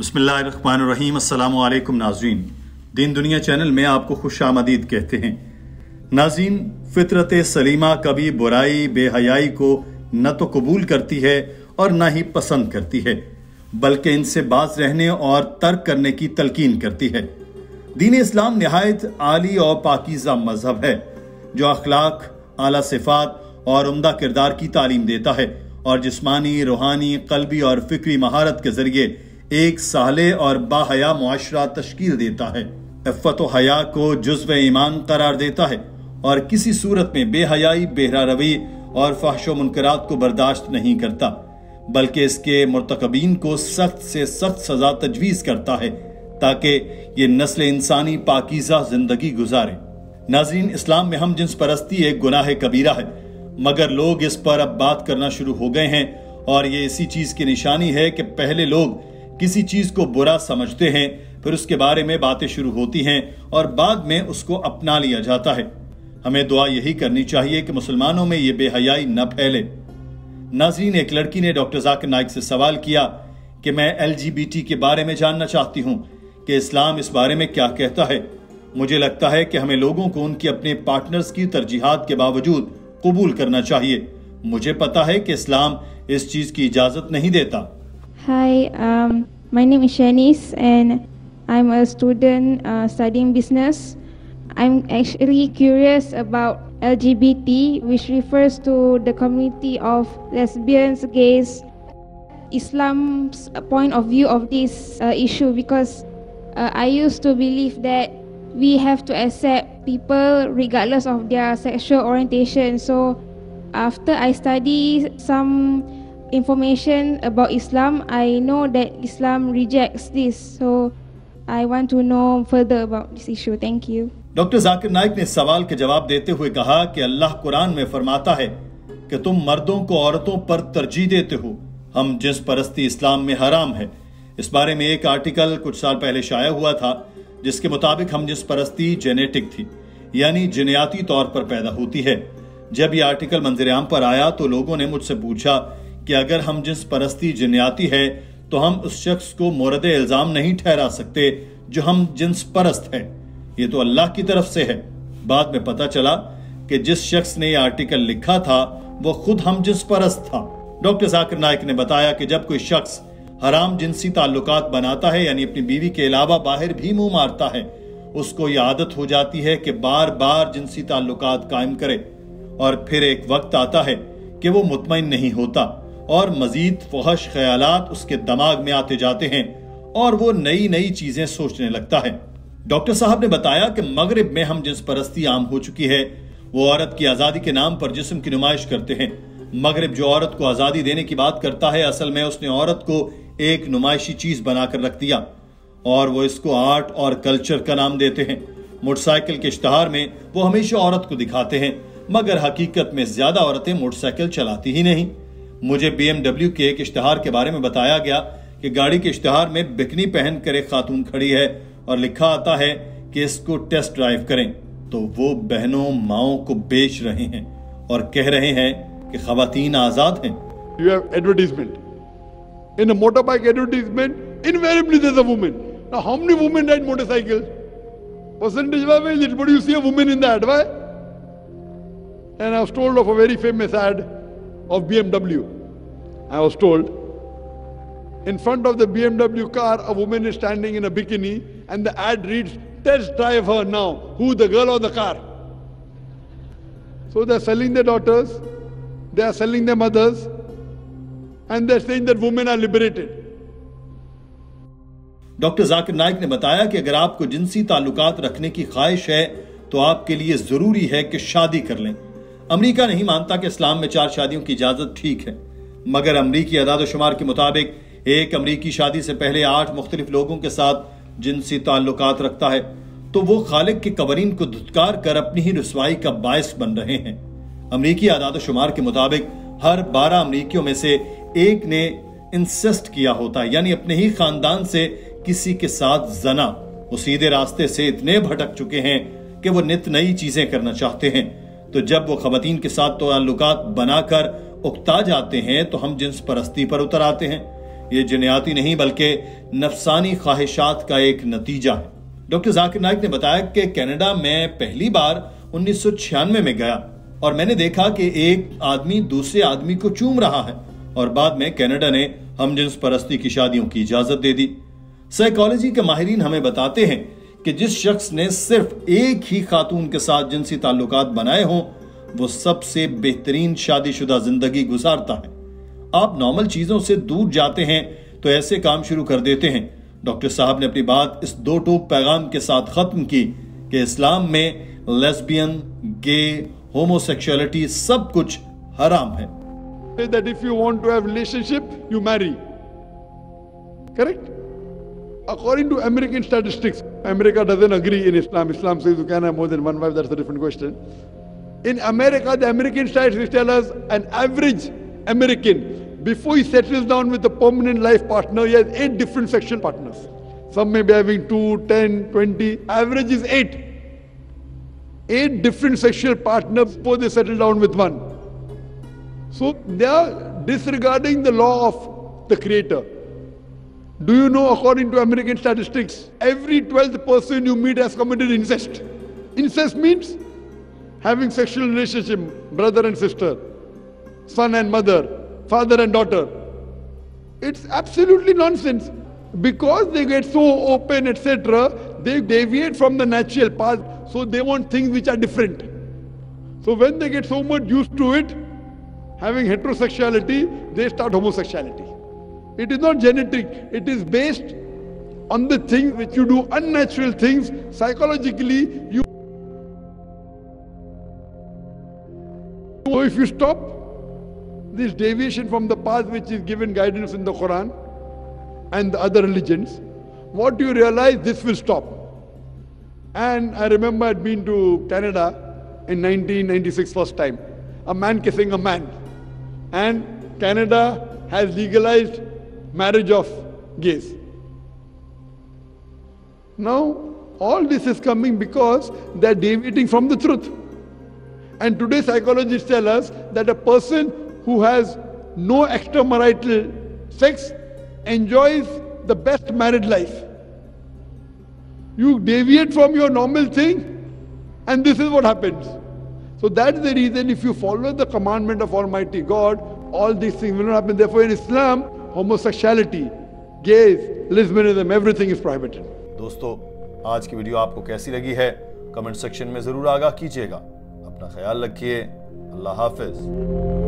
बिस्मिल्लाहिर्रहमानिर्रहीम। अस्सलामु अलैकुम नाज़रीन, दीन दुनिया चैनल में आपको खुशामदीद कहते हैं। नाज़रीन, फितरत सलीमा कभी बुराई बेहयाई को न तो कबूल करती है और न ही पसंद करती है, बल्कि इनसे बाज रहने और तर्क करने की तलकीन करती है। दीन इस्लाम निहायत आली और पाकीज़ा मजहब है जो अखलाक, आला सिफात और उम्दा किरदार की तालीम देता है और जिस्मानी, रूहानी, कल्बी और फिक्री महारत के जरिए एक साले और बाहया मुआशरा तश्कील देता है। इफ़्फ़त व हया को जुज़्व ईमान करार देता है और किसी सूरत में बेहयाई, बेहरा रवी और फहशो मुनकरात को बर्दाश्त नहीं करता, बल्कि इसके मुर्तकबीन को सख्त से सख्त सजा तजवीज़ करता है ताकि ये नस्ल इंसानी पाकीज़ा जिंदगी गुजारे। नाज़रीन, इस्लाम में हम जिन्स परस्ती एक गुनाह कबीरा है, मगर लोग इस पर अब बात करना शुरू हो गए हैं और ये इसी चीज की निशानी है कि पहले लोग किसी चीज को बुरा समझते हैं, फिर उसके बारे में बातें शुरू होती हैं और बाद में उसको अपना लिया जाता है। हमें दुआ यही करनी चाहिए कि मुसलमानों में ये बेहयाई न फैले। नाज़रीन, एक लड़की ने डॉक्टर जाकिर नाइक से सवाल किया कि मैं LGBT के बारे में जानना चाहती हूँ कि इस्लाम इस बारे में क्या कहता है। मुझे लगता है कि हमें लोगों को उनके अपने पार्टनर्स की तरजीहात के बावजूद कबूल करना चाहिए। मुझे पता है कि इस्लाम इस चीज की इजाजत नहीं देता। Hi, my name is Shanice and I'm a student studying business. I'm actually curious about LGBT, which refers to the community of lesbians, gays. Islam's point of view of this issue, because I used to believe that we have to accept people regardless of their sexual orientation. So after I study some information about Islam, I know that Islam rejects this. So I want to know further about this issue. Thank you. Doctor Zakir Naik ने सवाल के जवाब देते हुए कहा कि अल्लाह कुरान में फरमाता है कि तुम मर्दों को औरतों पर तरजीह देते हो। हम जिन्स परस्ती इस्लाम में हराम है। इस बारे में एक आर्टिकल कुछ साल पहले शाया हुआ था जिसके मुताबिक हम जिन्स परस्ती जेनेटिक थी, यानी जिनयाती तौर पर पैदा होती है। जब यह आर्टिकल मंजर-ए-आम पर आया तो लोगों ने मुझसे पूछा कि अगर हम जिन्स परस्ती जिनयाती है तो हम उस शख्स को मोरद इल्जाम नहीं ठहरा सकते जो हम जिन्स परस्त है। ये तो अल्लाह की तरफ से है। बाद में पता चला कि जिस शख्स ने यह आर्टिकल लिखा था वो खुद हम जिन्स परस्त था। डॉक्टर जाकिर नाइक ने बताया कि जब कोई शख्स हराम जिनसी ताल्लुकात बनाता है, यानी अपनी बीवी के अलावा बाहर भी मुंह मारता है, उसको यह आदत हो जाती है कि बार बार जिनसी ताल्लुकात कायम करे और फिर एक वक्त आता है कि वो मुतमईन नहीं होता और मजीद फहश ख्यालात उसके दिमाग में आते जाते हैं और वो नई नई चीजें सोचने लगता है। डॉक्टर साहब ने बताया कि मगरिब में हम जिन्स परस्ती आम हो चुकी है। वो औरत की आजादी के नाम पर जिस्म की नुमाइश करते हैं। मगरिब जो औरत को आजादी देने की बात करता है, असल में उसने औरत को एक नुमाइशी चीज बनाकर रख दिया और वो इसको आर्ट और कल्चर का नाम देते हैं। मोटरसाइकिल के इश्तहार में वो हमेशा औरत को दिखाते हैं, मगर हकीकत में ज्यादा औरतें मोटरसाइकिल चलाती ही नहीं। मुझे BMW के एक इश्तहार के बारे में बताया गया कि गाड़ी के इश्तहार में बिकनी पहन कर एक खातून खड़ी है और लिखा आता है कि इसको टेस्ट ड्राइव करें, तो वो बहनों माओं को बेच रहे हैं और कह रहे हैं कि खवातीन आजाद हैं। You have advertisement. In a motorbike advertisement, invariably there's a woman. Now, how many women ride motorcycles? Percentage-wise, but you see a woman in the ad, why? And I was told of a very famous ad of BMW. I was told, in front of the BMW car, a woman is standing in a bikini, and the ad reads, "Test drive her now. Who, the girl or the car?" So they're selling their daughters, they are selling their mothers, and they're saying that women are liberated. Doctor Zakir Naik ने बताया कि अगर आपको जिनसी ताल्लुकात रखने की ख्वाहिश है तो आपके लिए जरूरी है कि शादी कर लें। अमेरिका नहीं मानता कि इस्लाम में 4 शादियों की इजाजत ठीक है, मगर अमरीकी अदाद-ओ-शुमार के मुताबिक एक अमरीकी शादी से पहले 8 मुख्तलिफ लोगों के साथ जिनसी ताल्लुकात रखता है, तो वो खालिक के कवरीन को धुतकार कर अपनी ही रुसवाई का बायस बन रहे हैं। अमरीकी आदाद-ओ-शुमार के मुताबिक हर 12 अमरीकियों में से एक ने इंसेस्ट किया होता है, यानी अपने ही खानदान से किसी के साथ जना। वो सीधे रास्ते से इतने भटक चुके हैं कि वो नित नई चीजें करना चाहते हैं। तो जब वो खवातीन के साथ ताल्लुकात बनाकर उकता जाते हैं तो हम जिन्स परस्ती पर उतर आते हैं। ये जिन्याती नहीं बल्कि नफसानी ख्वाहिशात का एक नतीजा है। डॉक्टर जाकिर नाइक ने बताया कि कनाडा में पहली बार 1996 में गया और मैंने देखा कि एक आदमी दूसरे आदमी को चूम रहा है और बाद में कनाडा ने हमजिन्स परस्ती की शादियों की इजाजत दे दी। साइकोलॉजी के माहिरीन हमें बताते हैं कि जिस शख्स ने सिर्फ एक ही खातून के साथ जिनसी ताल्लुकात बनाए हों वो सबसे बेहतरीन शादीशुदा जिंदगी गुजारता है। आप नॉर्मल चीजों से दूर जाते हैं तो ऐसे काम शुरू कर देते हैं। डॉक्टर साहब ने अपनी बात इस दो टूक पैगाम के साथ खत्म की कि इस्लाम में लेस्बियन, गे, होमोसेक्सुअलिटी सब कुछ हराम है। That if you want to have relationship, you marry. Correct? According to American statistics, America doesn't agree in Islam. Islam says you can have more than one wife. That's a different question. In America, the American statistics tell us an average American, before he settles down with a permanent life partner, he has 8 different sexual partners. Some may be having 2, 10, 20. Average is 8. 8 different sexual partners before they settle down with one. So they are disregarding the law of the Creator. Do you know, according to American statistics, every 12th person you meet has committed incest. Incest means having sexual relationship, brother and sister, son and mother, father and daughter. It's absolutely nonsense. Because they get so open, etc., they deviate from the natural path, so they want things which are different. So when they get so much used to it, having heterosexuality, they start homosexuality. It is not genetic, it is based on the things which you do, unnatural things, psychologically you. So if you stop this deviation from the path which is given guidance in the Qur'an and the other religions, what you realize, this will stop. And I remember I'd been to Canada in 1996 first time. A man kissing a man. And Canada has legalized marriage of gays. Now, all this is coming because they're deviating from the truth. And today psychologists tell us that a person who has no extramarital sex enjoys the best married life. You deviate from your normal thing and this is what happens. So that's the reason if you follow the commandment of Almighty God, all these things will not happen. Therefore in Islam, homosexuality, gays, lesbianism, everything is prohibited. दोस्तों, आज की video आपको कैसी लगी है comment section में जरूर आगाह कीजिएगा। अपना ख्याल रखिए। अल्लाह हाफिज।